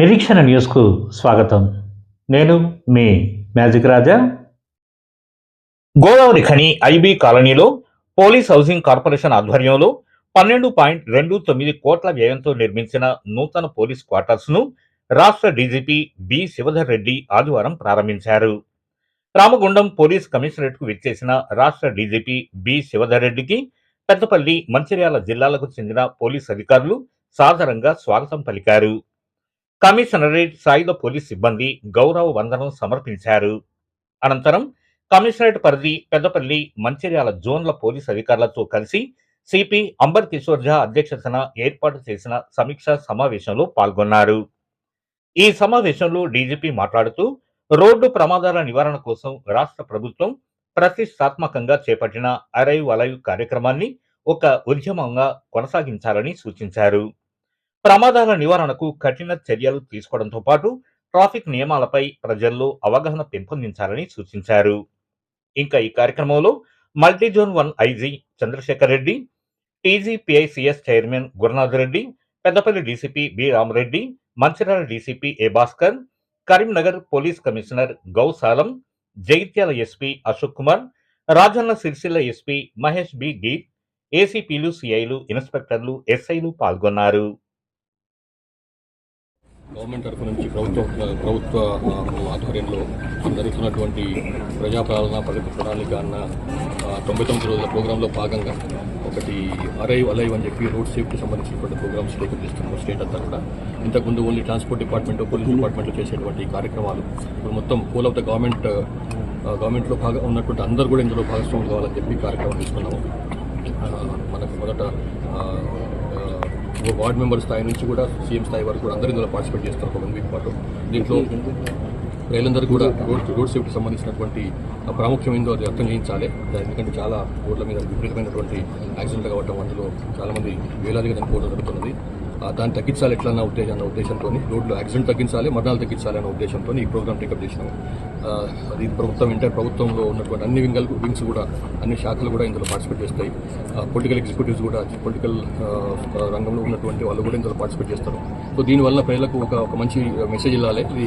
నిరీక్షణ న్యూస్కు స్వాగతం. నేను మీ మ్యాజిక్ రాజా. గోదావరి ఖని ఐబీ కాలనీలో పోలీస్ హౌసింగ్ కార్పొరేషన్ ఆధ్వర్యంలో 12.29 కోట్ల వ్యయంతో నిర్మించిన నూతన పోలీస్ క్వార్టర్స్ను రాష్ట్ర డీజీపీ బి శివధర్ రెడ్డి ఆదివారం ప్రారంభించారు. రామగుండం పోలీస్ కమిషనరేట్కు విచ్చేసిన రాష్ట్ర డీజీపీ బి శివధర్ రెడ్డికి పెద్దపల్లి, మంచిర్యాల జిల్లాలకు చెందిన పోలీస్ అధికారులు సాదరంగా స్వాగతం పలికారు. కమిషనరేట్ సాయుధ పోలీస్ సిబ్బంది గౌరవ వందనం సమర్పించారు. అనంతరం కమిషనరేట్ పరిధి పెద్దపల్లి, మంచిర్యాల జోన్ల పోలీస్ అధికారులతో కలిసి సిపి అంబర్ కిషోర్ ఝా అధ్యక్షతన ఏర్పాటు చేసిన సమీక్షా సమావేశంలో పాల్గొన్నారు. ఈ సమావేశంలో డీజీపీ మాట్లాడుతూ రోడ్డు ప్రమాదాల నివారణ కోసం రాష్ట్ర ప్రభుత్వం ప్రతిష్టాత్మకంగా చేపట్టిన అరైవ్ అలైవ్ కార్యక్రమాన్ని ఒక ఉద్యమంగా కొనసాగించాలని సూచించారు. ప్రమాదాల నివారణకు కఠిన చర్యలు తీసుకోవడంతో పాటు ట్రాఫిక్ నియమాలపై ప్రజల్లో అవగాహన పెంపొందించాలని సూచించారు. ఇంకా ఈ కార్యక్రమంలో multi zone 1 IG Chandrasekhar Reddy, TGPICS chairman Gurunath Reddy, Peddapalli DCP B Ramareddy, Mancherial DCP A Bhaskar, Karimnagar police commissioner Gausalam, Jagtial SP Ashok Kumar, Rajanna Sircilla SP Mahesh B Geeth, ఏసీపీలు, సిఐలు, ఇన్స్పెక్టర్లు, ఎస్ఐలు పాల్గొన్నారు. గవర్నమెంట్ తరఫు నుంచి ప్రభుత్వ ఆధ్వర్యంలో జరుగుతున్నటువంటి ప్రజాపాలన ప్రగతి ప్రణాళిక అన్న 99 రోజుల ప్రోగ్రాంలో భాగంగా ఒకటి అరైవ్ అలైవ్ అని చెప్పి రోడ్ సేఫ్టీ సంబంధించినటువంటి ప్రోగ్రామ్స్ చేస్తున్నాము స్టేట్ అంతా కూడా. ఇంతకుముందు ఓన్లీ ట్రాన్స్పోర్ట్ డిపార్ట్మెంట్, పోలీస్ డిపార్ట్మెంట్లో చేసేటువంటి కార్యక్రమాలు ఇప్పుడు మొత్తం హోల్ ఆఫ్ ద గవర్నమెంట్లో భాగం ఉన్నటువంటి అందరూ కూడా ఇందులో భాగస్వామ్యం కావాలని చెప్పి కార్యక్రమం తీసుకున్నాము. మనకు మొదట వార్డ్ మెంబర్ స్థాయి నుంచి కూడా సీఎం స్థాయి వరకు కూడా అందరూ ఇందులో పార్టిసిపేట్ చేస్తారు ఒక 1 వీక్ పాటు. దీంట్లో ప్రజలందరూ కూడా రోడ్ సేఫ్టీ సంబంధించినటువంటి ప్రాముఖ్యం ఏందో అది అర్థం చేయించాలి. ఎందుకంటే చాలా రోడ్ల మీద విపరీతమైనటువంటి యాక్సిడెంట్లు కావటం, అందులో చాలామంది వేలాదిగా చనిపోవడం జరుగుతున్నది. దాన్ని తగ్గించాలి ఎట్లా అన్న ఉద్దేశంతో, రోడ్లు యాక్సిడెంట్ తగ్గించాలి, మరణాలు తగ్గించాలి అన్న ఉద్దేశంతో ఈ ప్రోగ్రామ్ టేకప్ చేసినాము. అది ప్రభుత్వంలో ఉన్నటువంటి అన్ని వింగ్స్ కూడా, అన్ని శాఖలు కూడా ఇందులో పార్టిసిపేట్ చేస్తాయి. పొలిటికల్ ఎగ్జిక్యూటివ్స్ కూడా, పొలిటికల్ రంగంలో ఉన్నటువంటి వాళ్ళు కూడా ఇందులో పార్టిసిపేట్ చేస్తారు. సో దీనివల్ల ప్రజలకు ఒక మంచి మెసేజ్ ఇవ్వాలి ఇది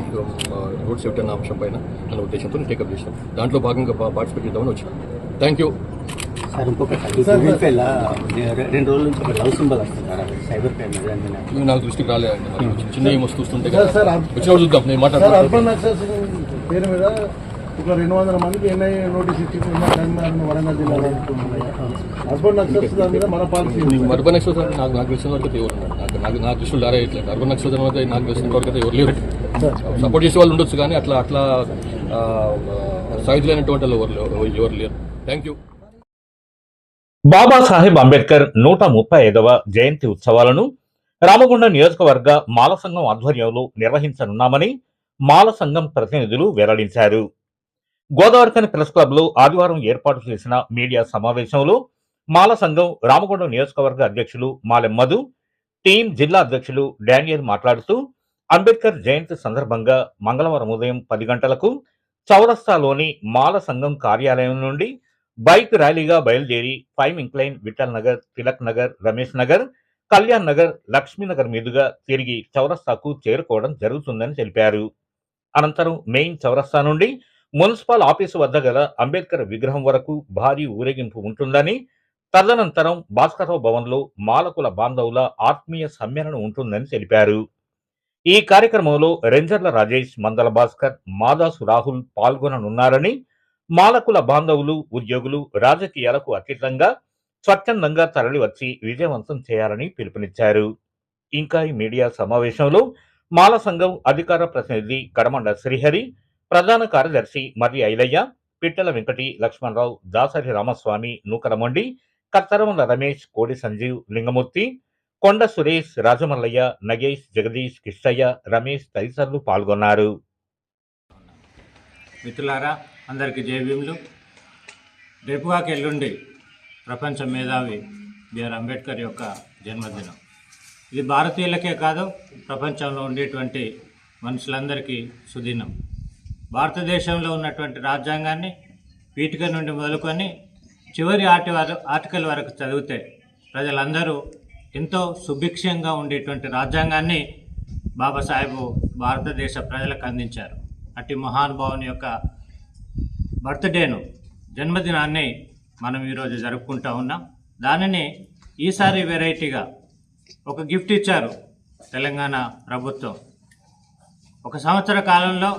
రోడ్ సేఫ్టీ అన్న అంశం పైన అన్న ఉద్దేశంతో టేకప్ చేసినాం. దాంట్లో భాగంగా పార్టిసిపేట్ చేద్దామని వచ్చాం. Thank you sir. ఇంకొకటి 2 రోజుల నుంచి ఒక లవ్ సింబల్ వస్తున్నారు సైబర్ క్రైమ్ మీద నాకు దృష్టికి రాలేదండి. చిన్న ఏమో చూస్తుంటే వచ్చినప్పుడు చూద్దాం. నేను మాట్లాడుతున్నాను. అర్బన్ నక్సల్స్ పేరు మీద ఒక 200 మందికి ఎన్ఐఏ నోటీస్ ఇచ్చింది వరంగల్ జిల్లాలో. అర్బన్ నక్సల్స్ దాని మీద మన పాలసీ. అర్బన్ నక్సల్స్ నాకు తెలిసిన వరకు అయితే ఎవరు ఉన్నారు? నాకు దృష్టిలో దారేయట్లేదు. అర్బన్ నక్సల్స్ అనేది నాకు తెలిసిన వరకు అయితే ఎవరు లేరు. సపోర్ట్ చేసే వాళ్ళు ఉండొచ్చు, కానీ అట్లా సాయుధులైనటువంటి వాళ్ళు ఎవరు లేరు. Thank you. బాబాసాహెబ్ అంబేద్కర్ 135వ జయంతి ఉత్సవాలను రామగుండం నియోజకవర్గ మాల సంఘం ఆధ్వర్యంలో నిర్వహించనున్నామని మాల సంఘం ప్రతినిధులు వెల్లడించారు. గోదావరిఖని ప్రెస్ క్లబ్ లో ఆదివారం ఏర్పాటు చేసిన మీడియా సమావేశంలో మాల సంఘం రామగుండం నియోజకవర్గ అధ్యక్షులు మాలెం మధు, టీం జిల్లా అధ్యక్షులు డానియల్ మాట్లాడుతూ అంబేద్కర్ జయంతి సందర్భంగా మంగళవారం ఉదయం 10 గంటలకు చౌరస్తాలోని మాల సంఘం కార్యాలయం నుండి బైక్ ర్యాలీగా బయలుదేరి ఫైమ్ ఇంక్లైన్, విఠల్ నగర్, తిలక్ నగర్, రమేష్ నగర్, కళ్యాణ్ నగర్, లక్ష్మీనగర్ మీదుగా తిరిగి చౌరస్తాకు చేరుకోవడం జరుగుతుందని తెలిపారు. అనంతరం మెయిన్ చౌరస్తా నుండి మున్సిపల్ ఆఫీసు వద్ద గల అంబేద్కర్ విగ్రహం వరకు భారీ ఊరేగింపు ఉంటుందని, తదనంతరం భాస్కరరావు భవన్లో మాలకుల బాంధవుల ఆత్మీయ సమ్మేళనం ఉంటుందని తెలిపారు. ఈ కార్యక్రమంలో రేంజర్ల రాజేష్, మందల భాస్కర్, మాదాసు రాహుల్ పాల్గొననున్నారని, మాలకుల బాంధవులు, ఉద్యోగులు రాజకీయాలకు అతీతంగా స్వచ్ఛందంగా తరలివచ్చి విజయవంతం చేయాలని పిలుపునిచ్చారు. ఇంకా ఈ మీడియా సమావేశంలో మాల సంఘం అధికార ప్రతినిధి కడమండ శ్రీహరి, ప్రధాన కార్యదర్శి మర్రి ఐలయ్య, పిట్టల వెంకటి, లక్ష్మణరావు, దాసరి రామస్వామి, నూకరమండి, కత్తరమల రమేష్, కోడి సంజీవ్, లింగమూర్తి, కొండ సురేష్, రాజమల్లయ్య, నగేష్, జగదీష్, కిష్టయ్య, రమేష్ తదితరులు పాల్గొన్నారు. మిత్రులారా, అందరికీ జయభీములు. రేపుగాక ఎల్లుండి ప్రపంచ మేధావి బిఆర్ అంబేద్కర్ యొక్క జన్మదినం. ఇది భారతీయులకే కాదు, ప్రపంచంలో ఉండేటువంటి మనుషులందరికీ సుదినం. భారతదేశంలో ఉన్నటువంటి రాజ్యాంగాన్ని పీఠిక నుండి మొదలుకొని చివరి ఆర్టికల్ వరకు చదివితే ప్రజలందరూ ఎంతో సుభిక్షంగా ఉండేటువంటి రాజ్యాంగాన్ని బాబాసాహెబ్ భారతదేశ ప్రజలకు అందించారు. అట్టి మహానుభావుని యొక్క బర్త్డేను, జన్మదినాన్ని మనం ఈరోజు జరుపుకుంటూ ఉన్నాం. దానిని ఈసారి వెరైటీగా ఒక గిఫ్ట్ ఇచ్చారు తెలంగాణ ప్రభుత్వం. ఒక సంవత్సర కాలంలో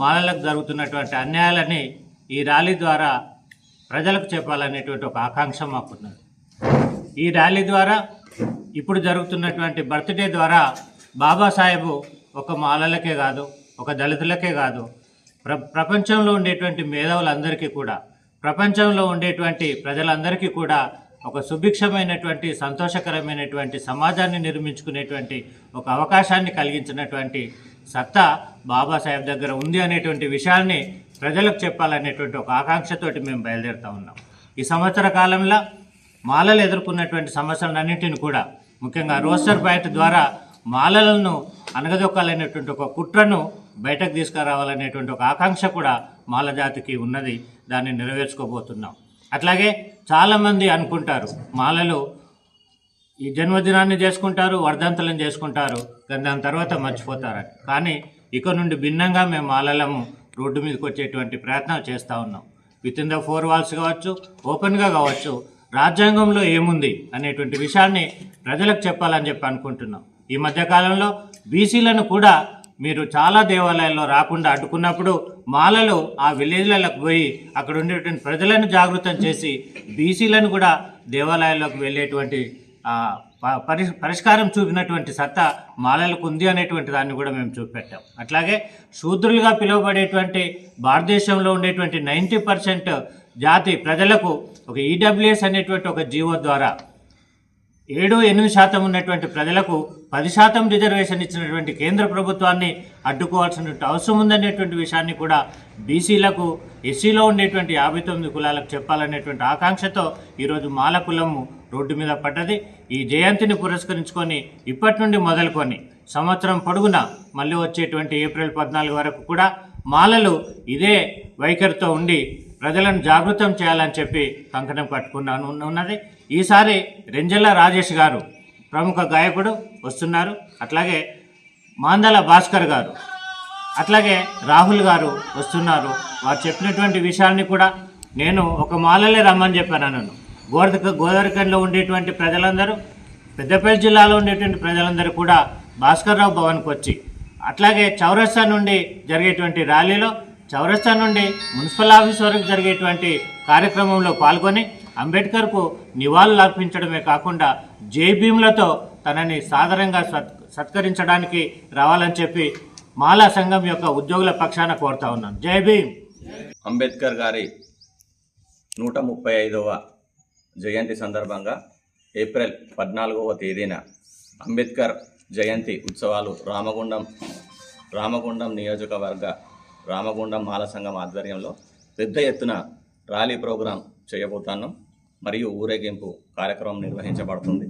మాలలకు జరుగుతున్నటువంటి అన్యాయాలని ఈ ర్యాలీ ద్వారా ప్రజలకు చెప్పాలనేటువంటి ఒక ఆకాంక్ష మాకున్నది. ఈ ర్యాలీ ద్వారా, ఇప్పుడు జరుగుతున్నటువంటి బర్త్డే ద్వారా బాబాసాహెబ్ ఒక మాలలకే కాదు, ఒక దళితులకే కాదు, ప్రపంచంలో ఉండేటువంటి మేధావులందరికీ కూడా, ప్రపంచంలో ఉండేటువంటి ప్రజలందరికీ కూడా ఒక సుభిక్షమైనటువంటి, సంతోషకరమైనటువంటి సమాజాన్ని నిర్మించుకునేటువంటి ఒక అవకాశాన్ని కలిగించినటువంటి సత్తా బాబాసాహెబ్ దగ్గర ఉంది అనేటువంటి విషయాన్ని ప్రజలకు చెప్పాలనేటువంటి ఒక ఆకాంక్షతోటి మేము బయలుదేరుతూ ఉన్నాం. ఈ సంవత్సర కాలంలో మాలలు ఎదుర్కొన్నటువంటి సమస్యలన్నింటిని కూడా, ముఖ్యంగా రోస్టర్ పాయింట్ ద్వారా మాలలను అనగదొక్కాలనేటువంటి ఒక కుట్రను బయటకు తీసుకురావాలనేటువంటి ఒక ఆకాంక్ష కూడా మాల జాతికి ఉన్నది. దాన్ని నెరవేర్చుకోబోతున్నాం. అట్లాగే చాలామంది అనుకుంటారు మాలలు ఈ జన్మదినాన్ని చేసుకుంటారు, వర్ధంతులను చేసుకుంటారు, కానీ దాని తర్వాత మర్చిపోతారని. కానీ ఇక నుండి భిన్నంగా మేము మాలలము రోడ్డు మీదకి వచ్చేటువంటి ప్రయత్నాలు చేస్తూ ఉన్నాం. విత్ ఇన్ ద 4 వాల్స్ కావచ్చు, ఓపెన్గా కావచ్చు, రాజ్యాంగంలో ఏముంది అనేటువంటి విషయాన్ని ప్రజలకు చెప్పాలని చెప్పి అనుకుంటున్నాం. ఈ మధ్యకాలంలో బీసీలను కూడా మీరు చాలా దేవాలయాల్లో రాకుండా అడ్డుకున్నప్పుడు మాలలు ఆ విలేజ్లకు పోయి అక్కడ ఉండేటువంటి ప్రజలను జాగృతం చేసి బీసీలను కూడా దేవాలయాల్లోకి వెళ్ళేటువంటి పరిష్కారం చూపినటువంటి సత్తా మాలలకు ఉంది అనేటువంటి దాన్ని కూడా మేము చూపెట్టాం. అట్లాగే శూద్రులుగా పిలువబడేటువంటి భారతదేశంలో ఉండేటువంటి 90% జాతి ప్రజలకు ఒక ఈడబ్ల్యూఎస్ అనేటువంటి ఒక జీవో ద్వారా 7-8% ఉన్నటువంటి ప్రజలకు 10% రిజర్వేషన్ ఇచ్చినటువంటి కేంద్ర ప్రభుత్వాన్ని అడ్డుకోవాల్సినటువంటి అవసరం ఉందనేటువంటి విషయాన్ని కూడా బీసీలకు, ఎస్సీలో ఉండేటువంటి 59 కులాలకు చెప్పాలనేటువంటి ఆకాంక్షతో ఈరోజు మాల కులము రోడ్డు మీద పడ్డది. ఈ జయంతిని పురస్కరించుకొని ఇప్పటి నుండి మొదలుకొని సంవత్సరం పొడుగునా మళ్ళీ వచ్చేటువంటి ఏప్రిల్ 14 వరకు కూడా మాలలు ఇదే వైఖరితో ఉండి ప్రజలను జాగృతం చేయాలని చెప్పి కంకణం కట్టుకున్నాను ఉన్నది. ఈసారి రెంజల్ల రాజేష్ గారు ప్రముఖ గాయకుడు వస్తున్నారు. అట్లాగే మాందల భాస్కర్ గారు, అట్లాగే రాహుల్ గారు వస్తున్నారు. వారు చెప్పినటువంటి విషయాన్ని కూడా నేను ఒక మాలలే రమ్మని చెప్పాను. నన్ను గోదావరిఖండ్లో ఉండేటువంటి ప్రజలందరూ, పెద్దపల్లి జిల్లాలో ఉండేటువంటి ప్రజలందరూ కూడా భాస్కర్ రావు భవన్కి వచ్చి, అట్లాగే చౌరస్తా నుండి జరిగేటువంటి ర్యాలీలో, చౌరస్తా నుండి మున్సిపల్ ఆఫీస్ వరకు జరిగేటువంటి కార్యక్రమంలో పాల్గొని అంబేద్కర్కు నివాళులు అర్పించడమే కాకుండా జై భీమ్లతో తనని సాదరంగా సత్కరించడానికి రావాలని చెప్పి మాలా సంఘం యొక్క ఉద్యోగుల పక్షాన కోరుతా ఉన్నాను. జై భీమ్. అంబేద్కర్ గారి 135వ జయంతి సందర్భంగా ఏప్రిల్ 14వ తేదీన అంబేద్కర్ జయంతి ఉత్సవాలు రామగుండం నియోజకవర్గ రామగుండం మాల సంఘం ఆధ్వర్యంలో పెద్ద ఎత్తున ర్యాలీ ప్రోగ్రాం చేయబోతున్నాం. మరియు ఊరేగింపు కార్యక్రమం నిర్వహించబడుతుంది,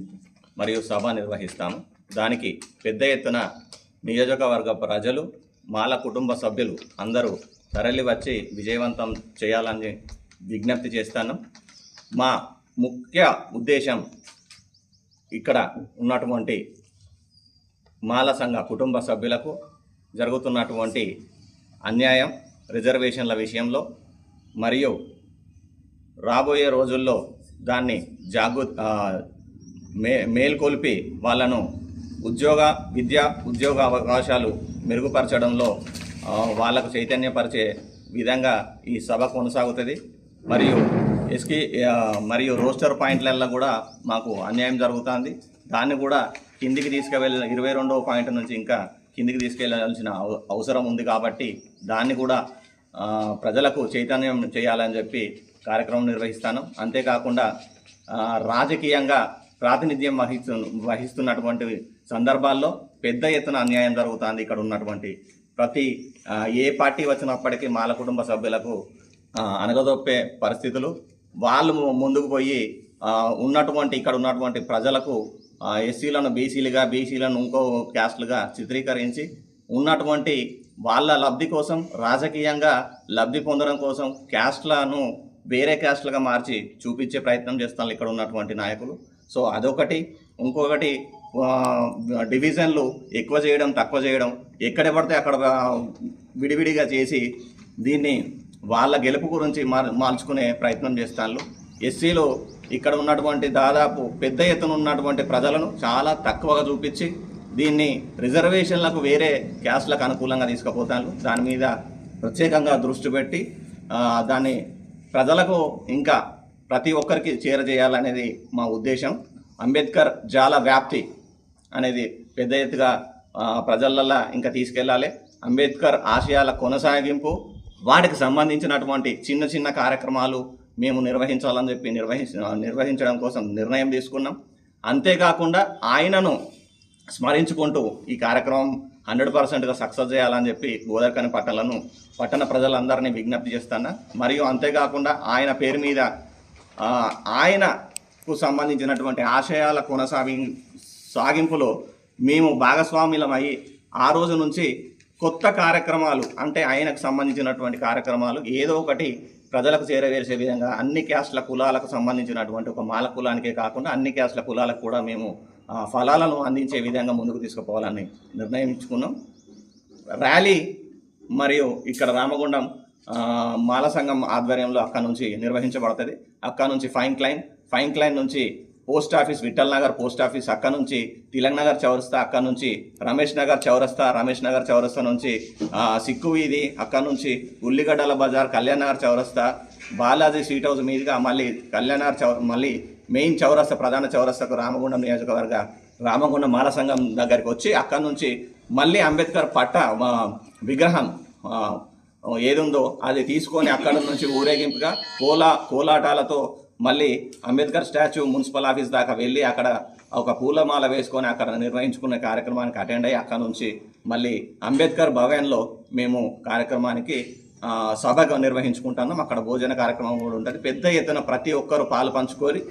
మరియు సభ నిర్వహిస్తాము. దానికి పెద్ద ఎత్తున నియోజకవర్గ ప్రజలు, మాల కుటుంబ సభ్యులు అందరూ తరలి వచ్చి విజయవంతం చేయాలని విజ్ఞప్తి చేస్తాను. మా ముఖ్య ఉద్దేశం ఇక్కడ ఉన్నటువంటి మాల సంఘ కుటుంబ సభ్యులకు జరుగుతున్నటువంటి అన్యాయం, రిజర్వేషన్ల విషయంలో, మరియు రాబోయే రోజుల్లో దాన్ని మేల్కొల్పి వాళ్ళను ఉద్యోగ అవకాశాలు మెరుగుపరచడంలో వాళ్ళకు చైతన్యపరిచే విధంగా ఈ సభ కొనసాగుతుంది. మరియు రోస్టర్ పాయింట్లలో కూడా మాకు అన్యాయం జరుగుతుంది. దాన్ని కూడా కిందికి తీసుకువెళ్ళిన 22వ పాయింట్ నుంచి ఇంకా కిందికి తీసుకెళ్లాల్సిన అవసరం ఉంది. కాబట్టి దాన్ని కూడా ప్రజలకు చైతన్యం చేయాలని చెప్పి కార్యక్రమం నిర్వహిస్తాను. అంతేకాకుండా రాజకీయంగా ప్రాతినిధ్యం వహిస్తున్నటువంటి సందర్భాల్లో పెద్ద ఎత్తున అన్యాయం జరుగుతుంది. ఇక్కడ ఉన్నటువంటి ప్రతి ఏ పార్టీ వచ్చినప్పటికీ మాల కుటుంబ సభ్యులకు అనగదొప్పే పరిస్థితులు, వాళ్ళు ముందుకు పోయి ఇక్కడ ఉన్నటువంటి ప్రజలకు ఎస్సీలను బీసీలను ఇంకో క్యాస్ట్లుగా చిత్రీకరించి ఉన్నటువంటి వాళ్ళ లబ్ధి కోసం, రాజకీయంగా లబ్ధి పొందడం కోసం క్యాస్ట్లను వేరే క్యాస్ట్లుగా మార్చి చూపించే ప్రయత్నం చేస్తాను ఇక్కడ ఉన్నటువంటి నాయకులు. సో అదొకటి. ఇంకొకటి డివిజన్లు ఎక్కువ చేయడం తక్కువ చేయడం, ఎక్కడ పడితే అక్కడ విడివిడిగా చేసి దీన్ని వాళ్ళ గెలుపు గురించి మార్చుకునే ప్రయత్నం చేస్తాను. ఎస్సీలో ఇక్కడ ఉన్నటువంటి దాదాపు పెద్ద ఎత్తున ఉన్నటువంటి ప్రజలను చాలా తక్కువగా చూపించి దీన్ని రిజర్వేషన్లకు వేరే క్యాస్ట్లకు అనుకూలంగా తీసుకుపోతాను. దాని మీద ప్రత్యేకంగా దృష్టి పెట్టి దాన్ని ప్రజలకు ఇంకా ప్రతి ఒక్కరికి చేరజేయాలనేది మా ఉద్దేశం. అంబేద్కర్ జాల వ్యాప్తి అనేది పెద్ద ఎత్తుగా ప్రజలల్లో ఇంకా తీసుకెళ్ళాలి. అంబేద్కర్ ఆశయాల కొనసాగింపు, వాటికి సంబంధించినటువంటి చిన్న చిన్న కార్యక్రమాలు మేము నిర్వహించాలని చెప్పి నిర్వహించడం కోసం నిర్ణయం తీసుకున్నాం. అంతేకాకుండా ఆయనను స్మరించుకుంటూ ఈ కార్యక్రమం 100%గా సక్సెస్ చేయాలని చెప్పి గోదావరిఖని పట్టణ ప్రజలందరినీ విజ్ఞప్తి చేస్తున్నా. మరియు అంతేకాకుండా ఆయన పేరు మీద ఆయనకు సంబంధించినటువంటి ఆశయాల సాగింపులో మేము భాగస్వాములమై ఆ రోజు నుంచి కొత్త కార్యక్రమాలు, అంటే ఆయనకు సంబంధించినటువంటి కార్యక్రమాలు ఏదో ఒకటి ప్రజలకు చేరవేసే విధంగా అన్ని క్యాస్ట్ల కులాలకు సంబంధించినటువంటి ఒక మాల కులానికే కాకుండా అన్ని క్యాస్ట్ల కులాలకు కూడా మేము ఫలాలను అందించే విధంగా ముందుకు తీసుకుపోవాలని నిర్ణయించుకున్నాం. ర్యాలీ మరియు ఇక్కడ రామగుండం మాల సంఘం ఆధ్వర్యంలో అక్కడ నుంచి నిర్వహించబడుతుంది. అక్కడ నుంచి ఫైన్ క్లైన్ నుంచి post office, Vithal Nagar post office, అక్కడ నుంచి తిలక్ నగర్ చౌరస్తా, అక్కడ నుంచి రమేష్ నగర్ చౌరస్తా నుంచి సిక్కు వీధి, అక్కడ నుంచి ఉల్లిగడ్డల బజార్, కళ్యాణ్ నగర్ చౌరస్తా, బాలాజీ స్వీట్ హౌస్ మీదుగా మళ్ళీ కళ్యాణ్ నగర్ మళ్ళీ మెయిన్ చౌరస్తా, ప్రధాన చౌరస్తాకు రామగుండం నియోజకవర్గ రామగుండం మాల సంఘం దగ్గరికి వచ్చి అక్కడ నుంచి మళ్ళీ అంబేద్కర్ విగ్రహం ఏదుందో అది తీసుకొని అక్కడ నుంచి ఊరేగింపుగా కోలాటాలతో మళ్ళీ అంబేద్కర్ స్టాచ్యూ మున్సిపల్ ఆఫీస్ దాకా వెళ్ళి అక్కడ ఒక పూలమాల వేసుకొని అక్కడ నిర్వహించుకునే కార్యక్రమానికి అటెండ్ అయ్యి అక్కడ నుంచి మళ్ళీ అంబేద్కర్ భవన్లో మేము కార్యక్రమానికి సభగా నిర్వహించుకుంటున్నాం. అక్కడ భోజన కార్యక్రమం కూడా ఉంటుంది. పెద్ద ఎత్తున ప్రతి ఒక్కరూ పాలు పంచుకొని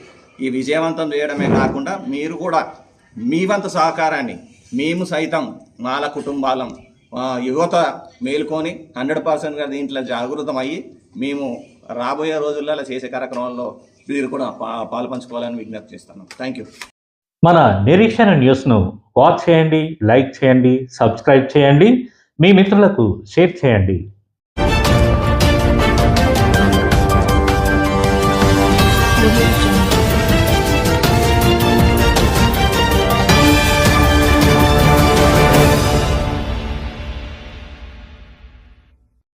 ఈ విజయవంతం చేయడమే కాకుండా మీరు కూడా మీ వంతు సహకారాన్ని, మేము సైతం మాల కుటుంబాలం యువత మేలుకొని 100%గా దీంట్లో జాగృతం అయ్యి మేము రాబోయే రోజుల్లో చేసే కార్యక్రమాల్లో మీరు కూడా పాలు పంచుకోవాలని విజ్ఞప్తి చేస్తున్నాం. Thank you. మన నిరీక్షణ న్యూస్ను వాచ్ చేయండి, లైక్ చేయండి, సబ్స్క్రైబ్ చేయండి, మీ మిత్రులకు షేర్ చేయండి. Thank you.